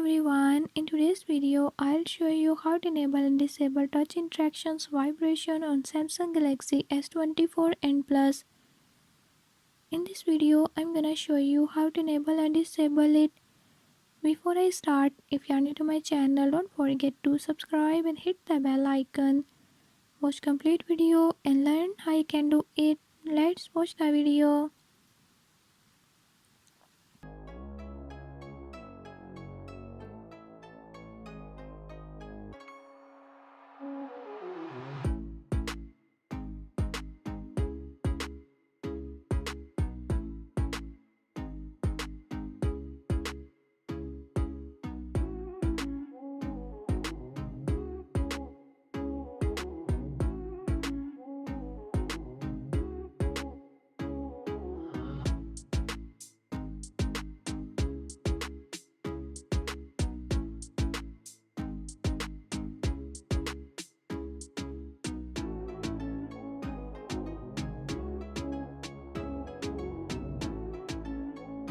everyone, in today's video I'll show you how to enable and disable touch interactions vibration on Samsung Galaxy S24 and Plus. In this video I'm gonna show you how to enable and disable it. Before I start, if you are new to my channel, don't forget to subscribe and hit the bell icon. Watch complete video and learn how you can do it. Let's watch the video.